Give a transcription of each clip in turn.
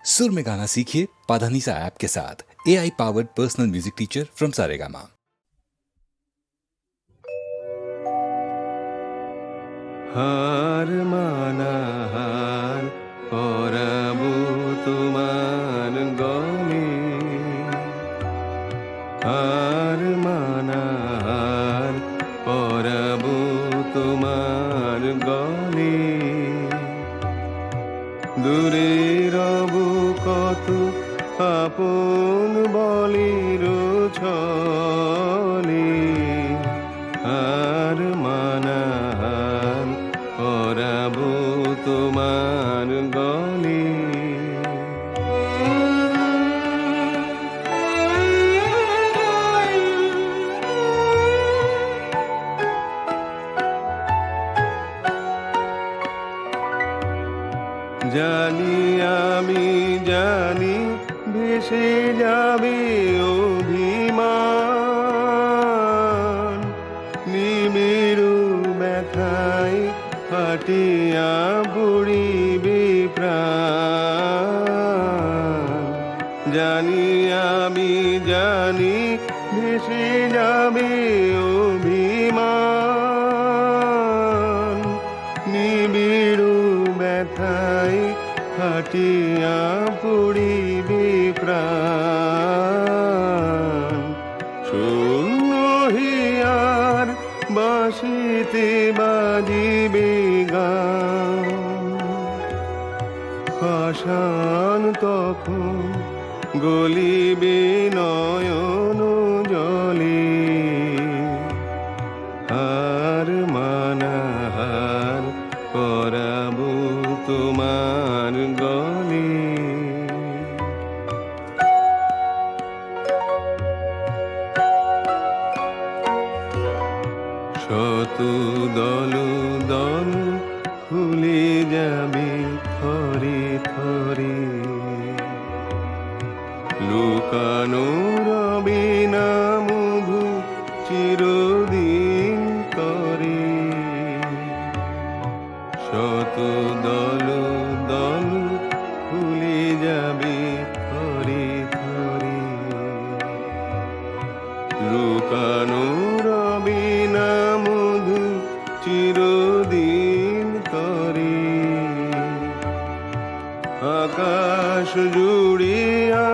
सुर में गाना सीखिए पाधानीसा ऐप के साथ। AI powered personal music teacher from Saregama. हार माना हार পরাবো তোমার গলে, হার মানা হার পরাবো তোমার গলে। দূরে রব কত আপন বলির ছলে, হার মানা হার পরাবো তোমার গলে। জানি আমি জানি ভেসে যাবে অভিমান, নিমেরু ব্যথায় ফাটিয়া পড়িবে প্রাণ। জানি আমি জানি ভেসে যাবে অভিমান, নিবিড় ব্যথায় ফাটিয়া পড়িবে প্রাণ। শূন্য হিয়ার বাঁশিতে বাজিবে গান, পাষাণ তখন গলিবে নয়ন জলে। হার মানা হার পরাবো তোমার গলে। শত দল দল খুলে যাবে থরে থরে, লুকানো রবে না মধু চিরদিন তরে। শত দল দল খুলে যাবে থরে থরে, লুকানো রবে না মধু চিরদিন তরে। আকাশ জুড়িয়া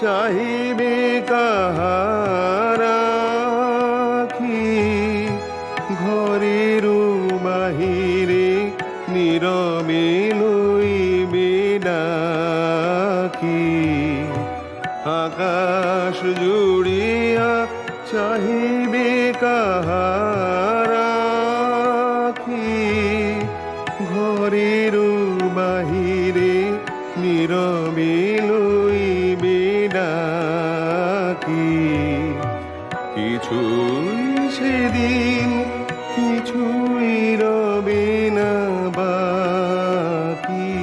চাহিবে কাহার আখি, ঘরের বাহিরে নীরবে লইবে ডাকি। আকাশ জুড়িয়া চাহিবে কাহার আখি, ঘরের বাহিরে নীরবে লইবে ডাকি। কিছুই সেদিন কিছুই রবে না বাকি,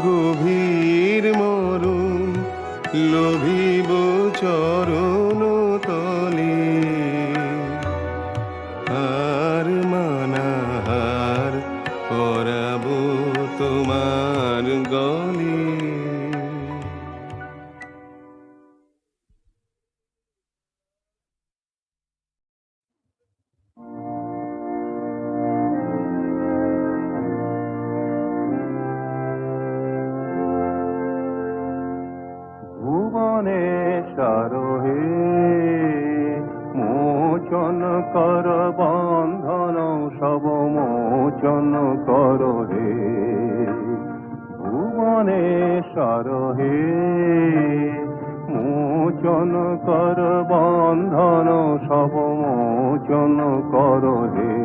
গভীর মরণ লোভিব চরণ তলে। হার মানা হার পরাবো তোমার গলে। ভুবনেশ্বর হে মোচন কর বন্ধন সব মোচন কর হে। ভুবনেশ্বর হে মোচন কর বন্ধন সব মোচন কর হে।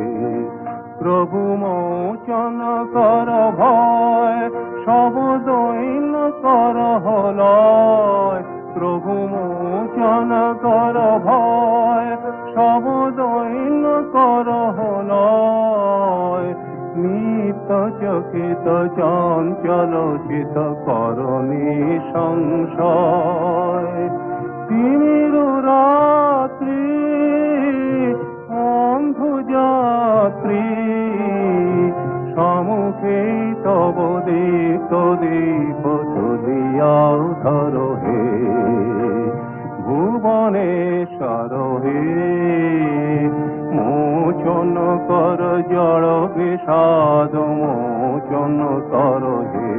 প্রভু মোচন কর ভয় সব দৈন কর হলয়। প্রভু মোচন কর ভয় সব দৈন কর হলয়। নিত্য চকিত চঞ্চল চিত করণী সংশয়। তিমির রাত্রি অন্ধ যাত্রী সম্মুখে তব দীপ্ত দীপ তুজ তুলিয়াও ধরো হে ভুবনেশ্বর হে মোচন কর জড় বিষাদ মোচন কর হে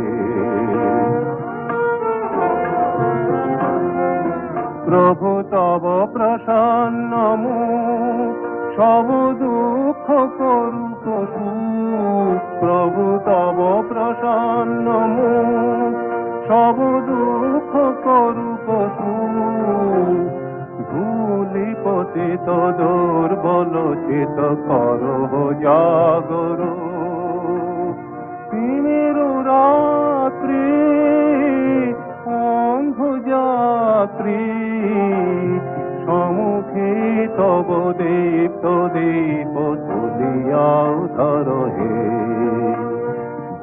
প্রভু তব প্রসন্ন মুখ সব দুঃখ করুক সুখ প্রভু তব প্রসন্ন মুখ সব দুঃখ করুক সুখ ধূলি পতিত দুর্বল চিত করহ জাগর তিমির রাত্রি অন্ধযাত্রী সম্মুখে তব দীপ্ত দীপ তুলিয়াও ধর হে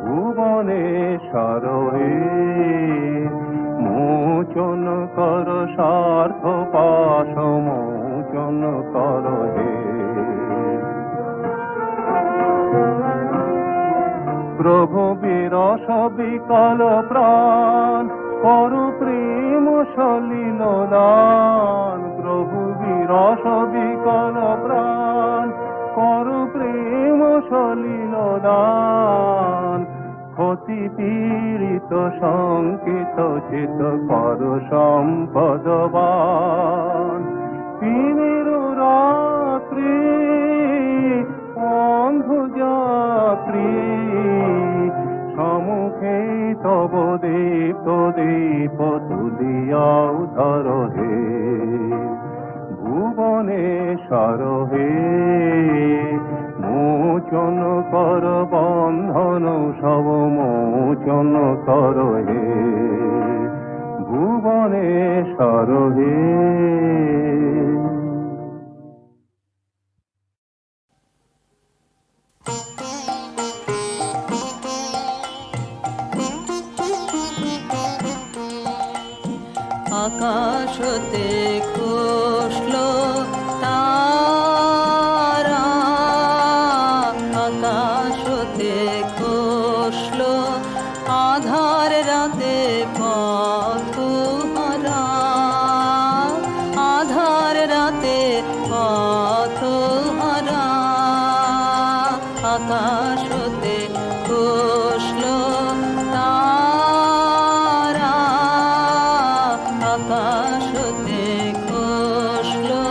ভুবনেশ্বর হে মোচন কর স্বার্থ পাশ মোচন কর হে প্রভু বিরস বিকল প্রাণ করু প্রেম সলিল দান প্রভু বিরস বিকল প্রাণ করু প্রেম সলিল দান ক্ষতি পীড়িত সংকিত চিত কর সম্পদবান তিমির রাত্রি অন্ধযাত্রী সম্মুখে তব দীপ্ত দীপ তুলিয়াও ধর হে ভুবনেশ্বর হে মোচন কর বন্ধন সব মোচন কর হে ভুবনেশ্বর হে আকাশতে খসলো তারা আকাশতে খসলো আধার রাতে পথহারা আধার রাতে পথহারা আকাশতে খসলো তারা আকাশতে খসলো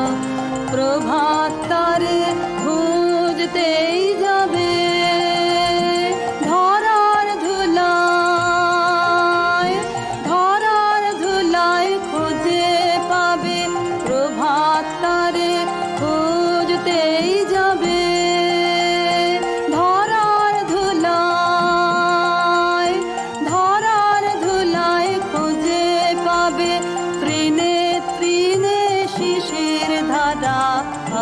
প্রভাত তারে খুঁজতেই যাবে ধরার ধুলায় খুঁজে পাবে প্রভাত তারে খুঁজতেই যাবে ধরার ধুলায় খুঁজে পাবে তৃণে তৃণে শিশির ধারা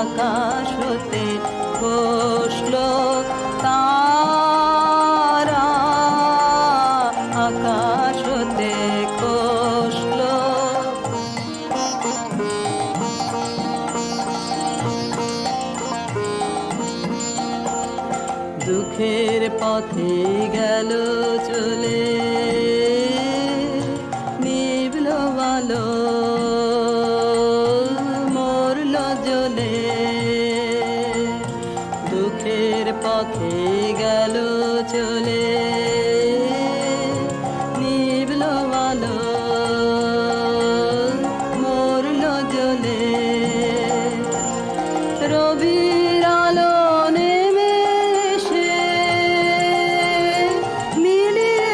আকাশ হতে খসলো তারা আকাশ হতে খসলো দুঃখের পথে গেল চলে নিভল আলো মরল জ্বলে দুঃখের পথে গেল চলে নিভল আলো মরল জ্বলে রবির আলো নেমে এসে মিলিয়ে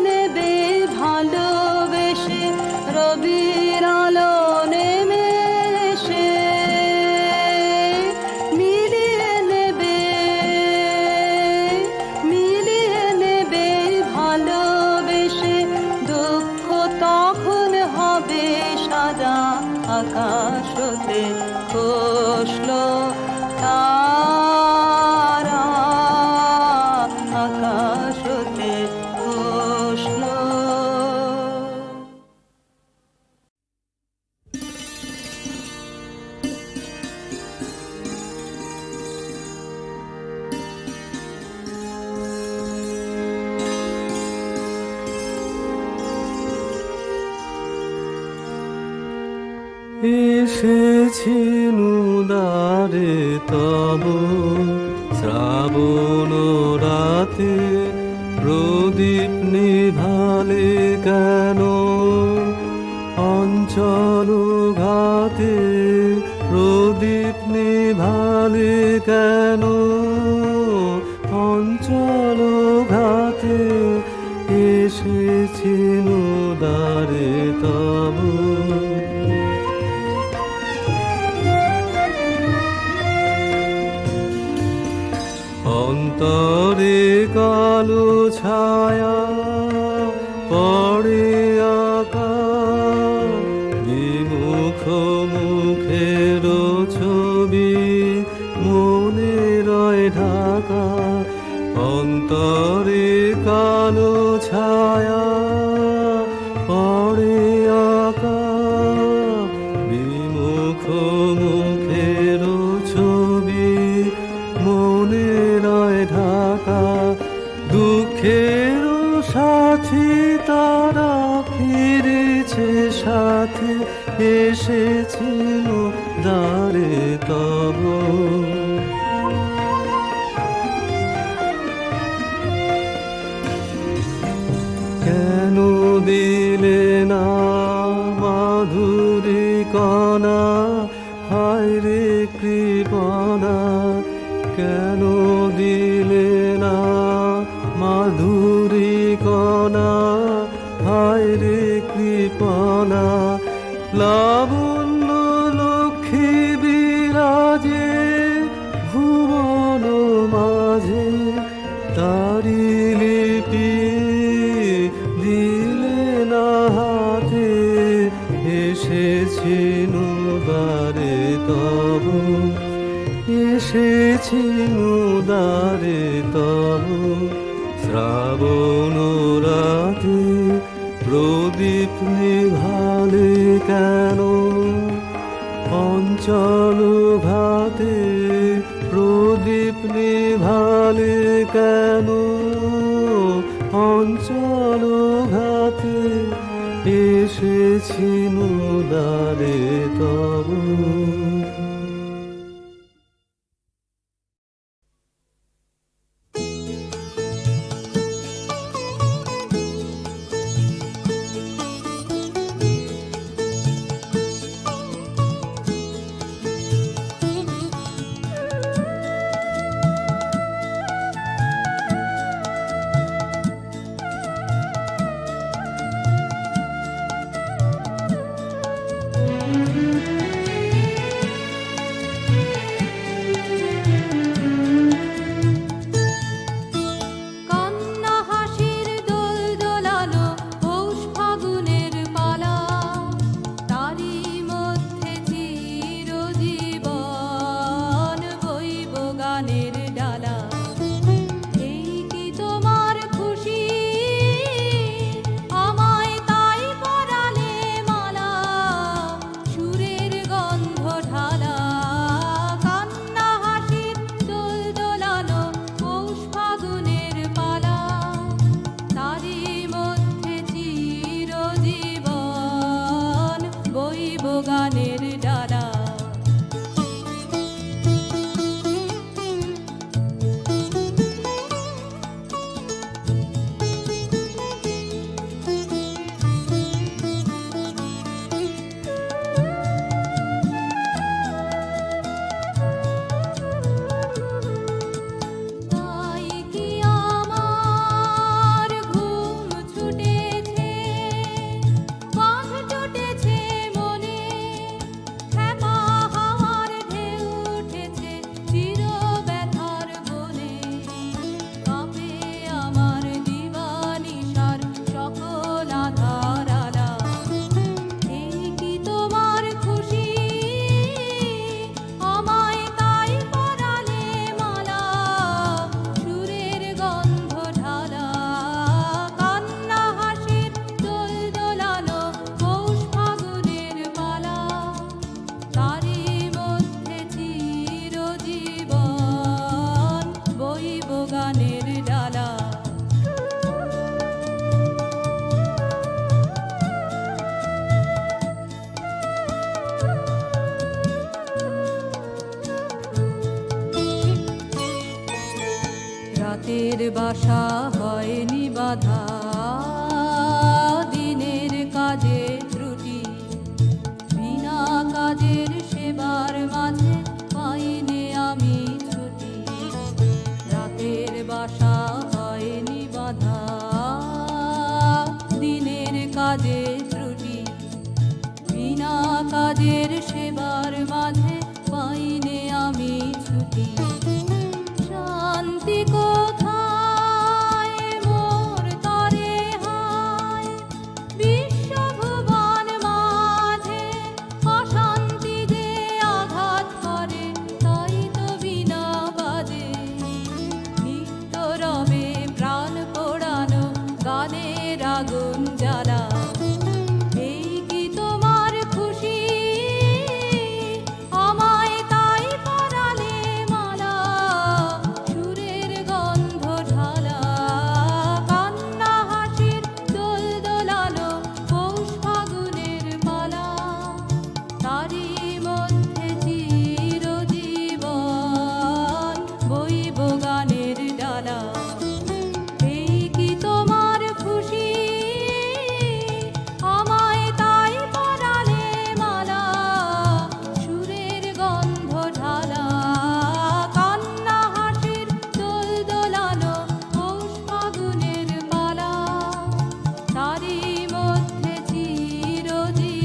নেবে ভালোবেসে রবির আলো নেমে এসে মিলিয়ে নেবে এসেছি নুদারে তব শ্রাবণ রাতে প্রদীপ নিভালে কেন অঞ্চল ঘাতে প্রদীপ নিভালে কেন অঞ্চল ঘাতে এসেছি নুদারে তব অন্তরে কালো ছায়া পড়ে আঁকা বিমুখ মুখের ছবি মনে রয় ঢাকা অন্তরে কালো ছায়া পড়ে আঁকা বিমুখ মুখের ছবি মনে রয় ঢাকা দুঃখের সাথী তারা ফিরেছে সাথে এসেছিল দ্বারে তব কেন দিলে না মাধুরী কণা হায় রে কৃপণা কেন দিলে না মাধুরী কণা হায় রে কৃপণা লাবণ্য লক্ষ্মী বিরাজে ভুবন মাঝে তারি লিপি দিলে না হাতে এসেছি নুদারে তব এসেছি নুদারে তব শ্রাবণ রাতে প্রদীপ নিভালে কেন অঞ্চল ঘাতে প্রদীপ নিভালে কেন অঞ্চল ঘাতে এসেছি নুদারে তব বাসা হয়নি বাধা, দিনের কাজে ত্রুটি, বিনা কাজের সেবার মাঝে পাইনে আমি ছুটি। রাতের বাসা হয়নি বাধা, দিনের কাজে ত্রুটি, বিনা কাজের সেবার মাঝে পাইনে আমি ছুটি। শান্তি কোথায় মোর তরে হায়, বিশ্বভুবন মাঝে অশান্তি যে আঘাত করে, তাই তো বিনা বাজে নিত্য রবে প্রাণ পোড়ানো গানের আগুন জ্বালা। এই কি তোমার খুশি, আমায় তাই পরালে মালা, সুরের গন্ধ ঢালা, কান্না হাসির দোল দোলালো পৌষ ফাগুনের পালা। তারই মধ্যে চিরজীবন বইব গানের ডালা। এই কি তোমার খুশি, আমায় তাই পরালে মালা, সুরের গন্ধ ঢালা, কান্না হাসির দোল দোলানো পৌষ ফাগুনের পালা। তারই মধ্যে চিরজীবন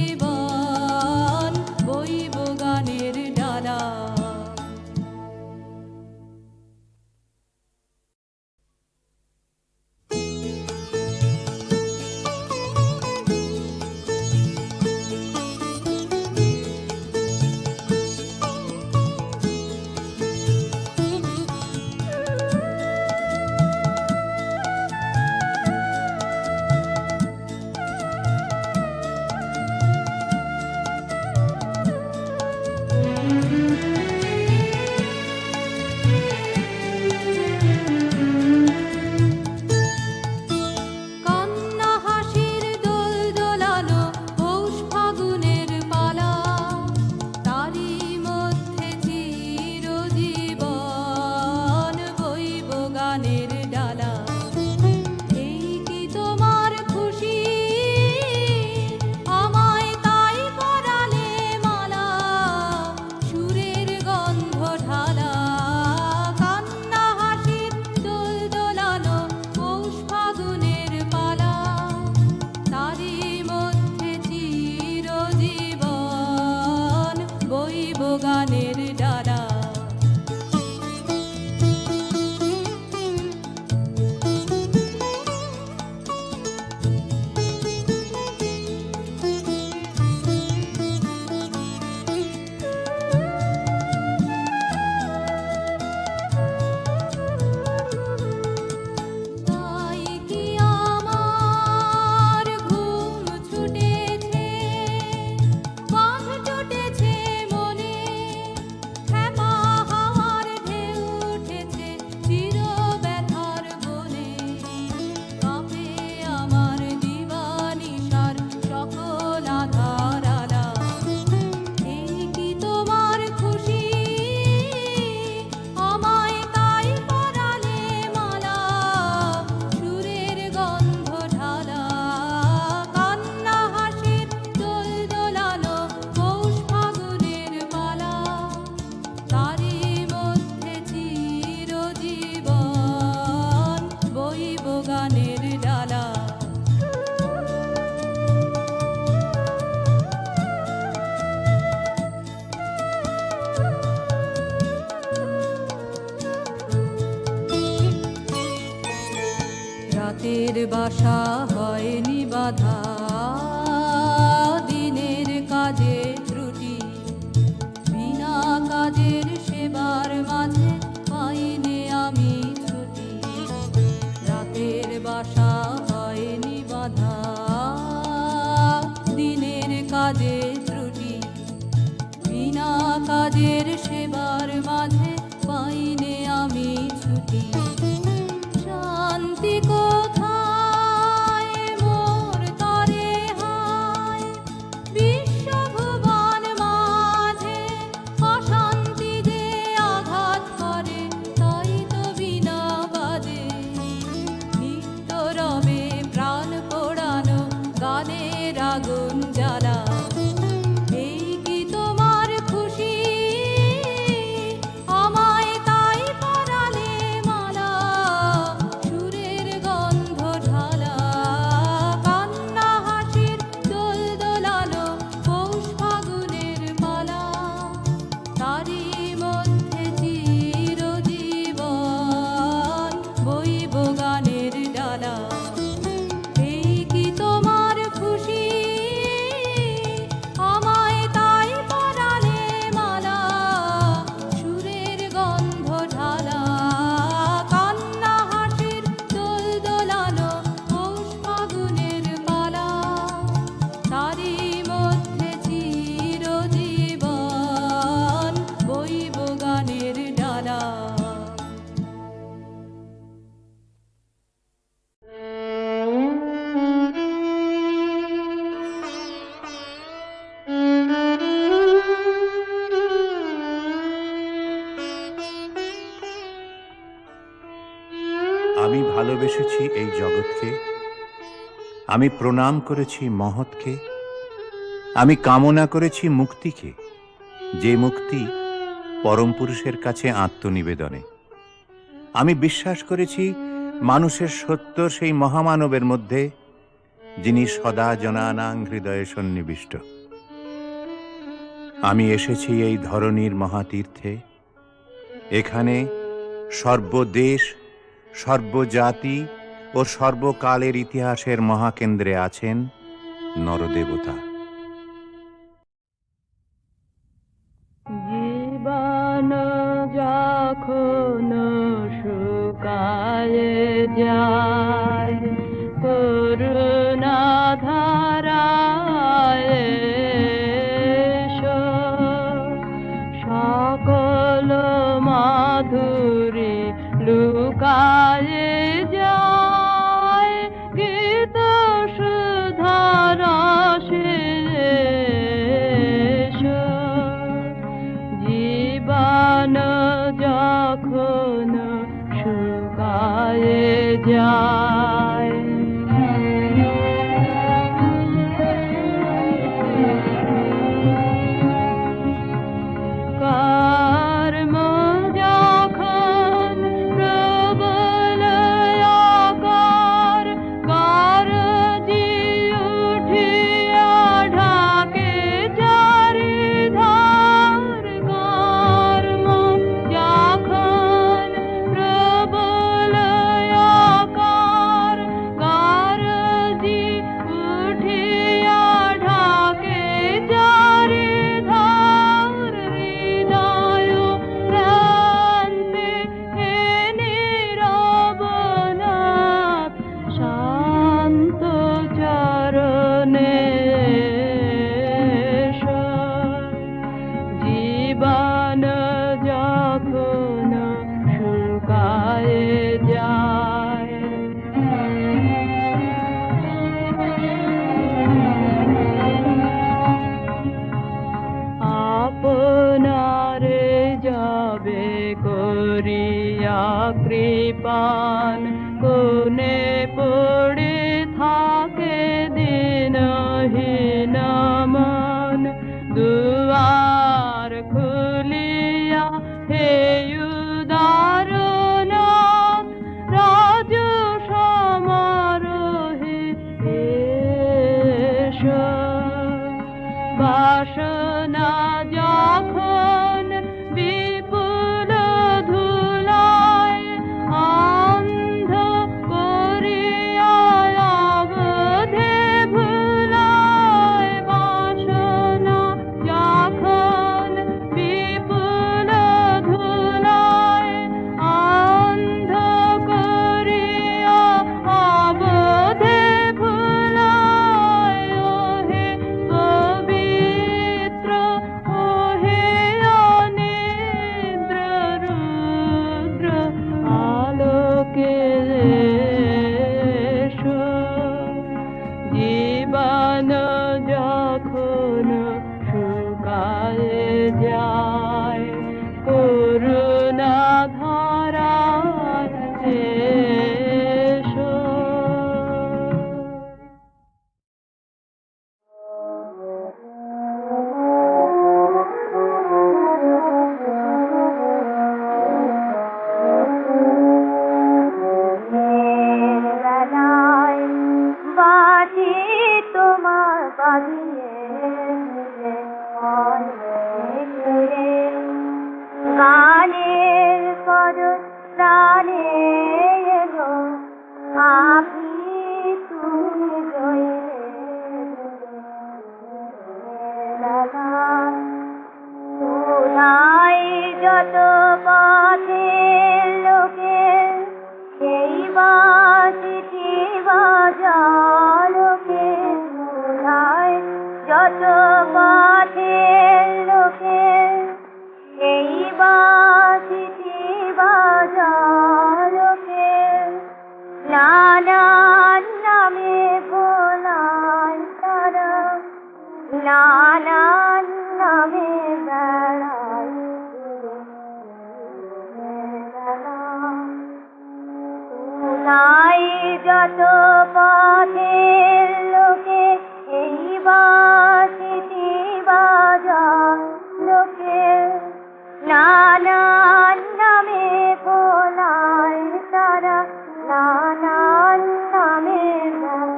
বইব গানের ডালা। কান্না হাসির দোল দোলানো পৌষ ফাগুনের পালা। তারই মধ্যে চিরজীবন বইব গানের ডালা। এই কি তোমার খুশি, আমায় তাই পরালে মালা, সুরের গন্ধ ঢালা, কান্না হাসির দোল দোলানো পৌষ ফাগুনের পালা। তারই মধ্যে চিরজীবন বইব গানের ডালা। তাই কি আমার ঘুম ছুটেছে, বাঁধ টুটেছে মনে, খেপা হাওয়ার ঢেউ উঠেছে চির ব্যথার বনে। কাঁপে আমার দিবানিশার সকল আধার আলা। এই কি তোমার খুশি, আমায় তাই পরালে মালা, সুরের গন্ধ ঢালা, কান্না হাসির দোল দোলানো পৌষ ফাগুনের পালা। তারই মধ্যে চিরজীবন বইব গানের ডালা। রাতের বাসা হয়নি বাধা, দিনের কাজে ত্রুটি, বিনা কাজের সেবার মাঝে পাইনে আমি ছুটি। রাতের বাসা হয়নি বাধা, দিনের কাজে ত্রুটি, বিনা কাজের সেবার মাঝে পাইনে আমি ছুটি। শান্তি কোথায় মোর তরে হায়, ভালোবেসেছি এই জগৎকে, আমি প্রণাম করেছি মহৎকে, আমি কামনা করেছি মুক্তিকে, যে মুক্তি পরম পুরুষের কাছে আত্মনিবেদনে। আমি বিশ্বাস করেছি মানুষের সত্য সেই মহামানবের মধ্যে, যিনি সদা জনানাং হৃদয়ে সন্নিবিষ্ট। আমি এসেছি এই ধরনীর মহাতীর্থে, এখানে সর্বদেশ, সর্বজাতি ও সর্বকালের ইতিহাসের মহাকেন্দ্রে আছেন নরদেবতা। জীবন যখন শুকায় যায়, করুণা ধারায় এসো, সকল মাধুরী লুকায় যায়, গীত সুধার এসো। জীবন যখন শুকায় যায়, কর্ম যখন প্রবল আকার, গরজি উঠিয়া ঢাকে চারিধার। কর্ম যখন প্রবল আকার, গরজি উঠিয়া ঢাকে চারিধার। হৃদয় প্রান্তে হে নীরবনাথ, শান্ত চরণে এসো। জীবন যখন শুকায় যায়, আপনারে যাবে করিয়া কৃপান, কোনে পড়ে থাকে দিনহীন মন। দুয়ার খুলিয়া হে উদারনাথ, রাজ সমারোহে এসো। বাসনা যখন বিপুল ধুলায়, অন্ধ করিয়া অবধে ভুলায়। বাসনা যখন বিপুল ধুলায়, অন্ধ করিয়া অবধে ভুলায়। ওহে পবিত্র, ওহে অনিদ্র রুদ্র, আলোকে এসো। জীবন যখন শুকায় যায়, করুণা ধারায় এসো। বেলায় বাজি তোমার বাজিয়ে ঘুরে, গানের পর প্রাণে এলো আমি তুমি রয়ে যত পথের লোকের, সেই বাজিটি বাজালোকে। যত পথের লোকের, সেই বাজিটি বাজালোকে। নানান নামে ভোলায় তারা, নানান নামে বেড়ায়। নাই যত পথের লোকে এই বাঁশিটি বাজায় লোকে নানান নামে ভোলায় তারা নানান নামে ভোলায়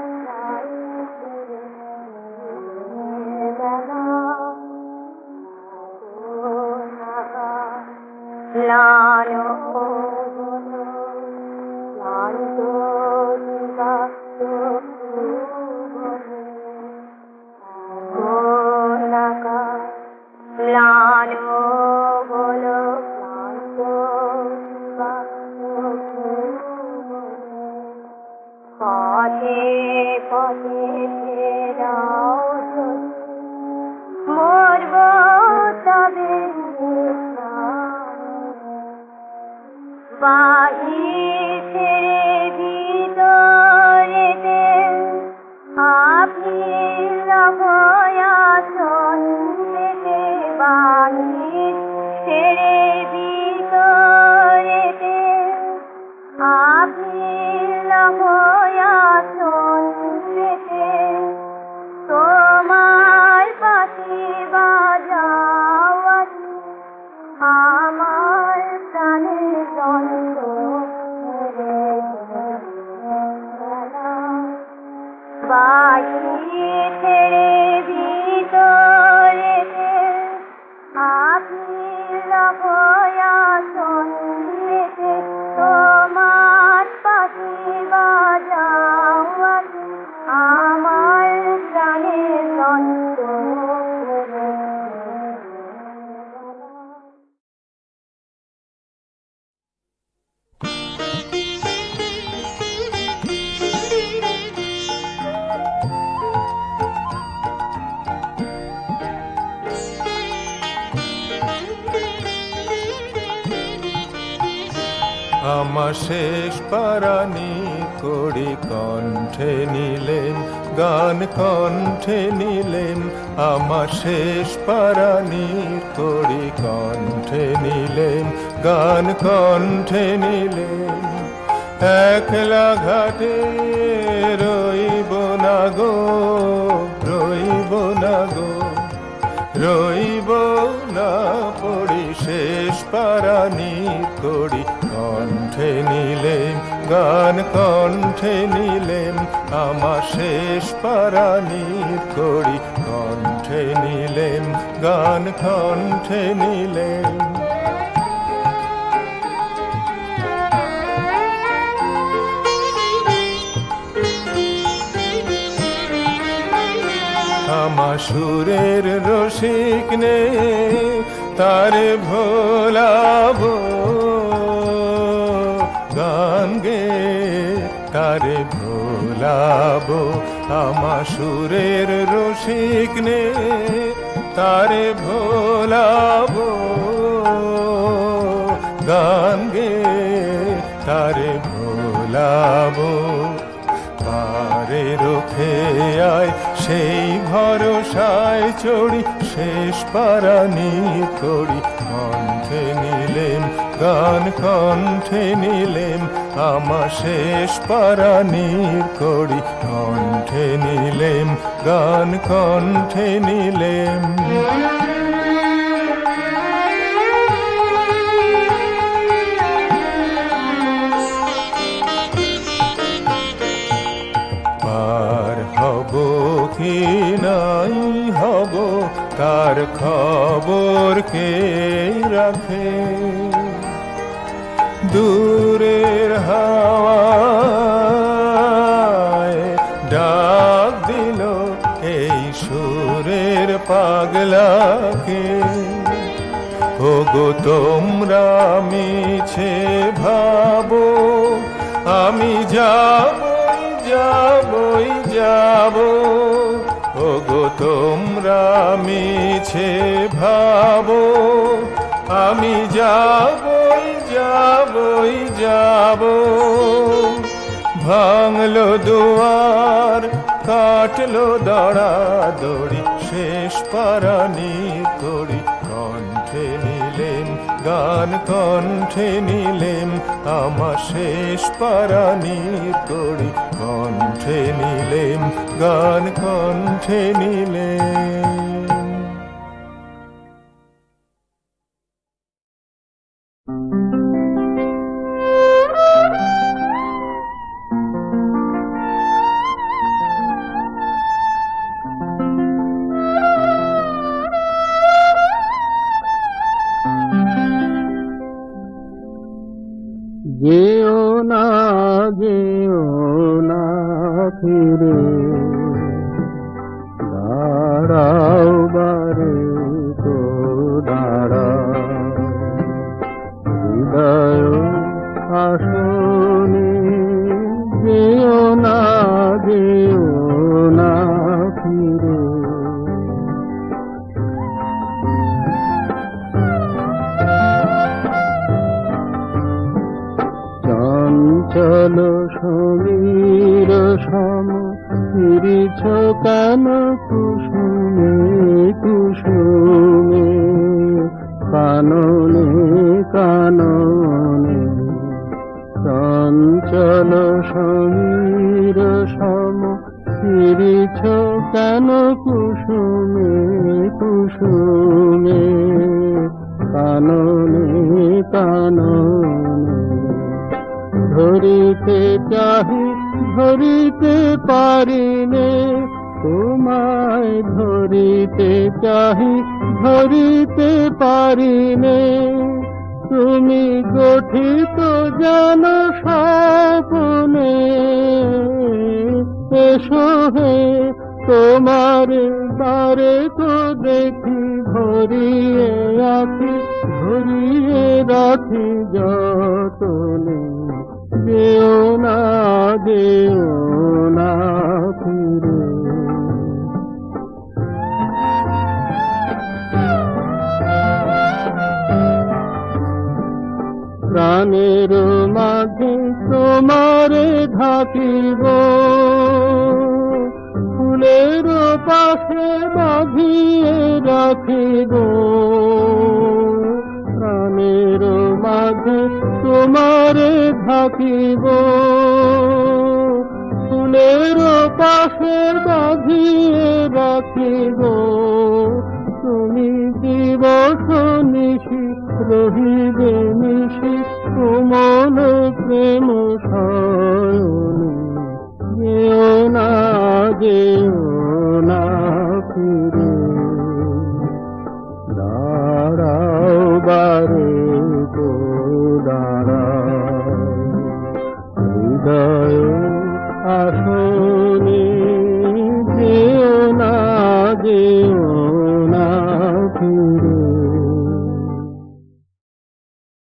লালো লালো লানো বলো পথে পথে ফেরাও মরব তবে বাহির ছেড়ে ভিতরেতে আপনি লভয়াসন পেতে বাহির ছেড়ে ভিতরেতে আপনি লভয়াসন পেতে তোমার পাখি বাজাও আমার প্রাণে যন্ত্র বাহির ছেড়ে ভিতরেতে আপনি লভয়াসন পেতে তোমার পাখি বাজাও আমার প্রাণে যন্ত্র আমার শেষ পারানি করি কণ্ঠে নিলেন গান কণ্ঠে নিলেন আমার শেষ পারানি করি কণ্ঠে নিলেন গান কণ্ঠে নিলেন একলা ঘাটে রইব না গো রইব না গো রইব না পড়ি শেষ পারানি করি কণ্ঠে নিলেন গান কণ্ঠে নিলেন আমার শেষ পারানি করি কণ্ঠে নিলেন গান কণ্ঠে নিলেন আমার সুরের রসিক নে তারে ভোলাবো গান গে তারে ভোলাবো আমার সুরের রসিক নে তারে ভোলাবো গান গে তারে ভোলাবো পারে রোখে আয় সেই ভরসায় চড়ি শেষ পারানি করি কণ্ঠে নিলেন গান কণ্ঠে নিলেন আমার শেষ পারানির করি কণ্ঠে নিলেন গান কণ্ঠে নিলেন হব কি নাই হব তার খবর কে রাখে দূরের হাওয়ায় ডাক দিল এই সুরের পাগলাকে ওগো তোমরা মিছে ভাবো আমি যাবই যাব ওগো তোমরা মিছে ভাবো আমি যাবই যাব ভাঙলো দুয়ার কাটলো দড়া দড়ি শেষ পারানি করি কণ্ঠে নিলেন গান কণ্ঠে নিলেন আমার শেষ পারানি করি গান কণ্ঠে নিলেন। যেও না ফিরে, দাঁড়াও বারে তো দাঁড়াও, হৃদয় আসনে যেও না ফিরে। চঞ্চল সমীর সম ফিরিছ কেন কুসুমে কুসুমে, কাননে কাননে। চঞ্চল সমীর সম ফিরিছ কেন কুসুমে কুসুমে, কাননে কাননে। ধরিতে চাহি ধরিতে পারিনে, তোমায় ধরিতে চাহি ধরিতে পারিনে। তুমি গঠিত যেন স্বপ্নে, এসো হে তোমার দ্বারে তো দেখি ভরিয়ে রাখি যতনে। যেও না ফিরে। প্রাণের মাঝে তোমারে ঢাকিব, ফুলের পাশে বাঁধিয়ে রাখিব। প্রাণের মাঝে তোমারে ঢাকিব, ফুলের পাশে বাঁধিয়ে রাখিব। তুমি দিবস নিশি রহিবে নিশি কোমল প্রেম শয়নে। যেও না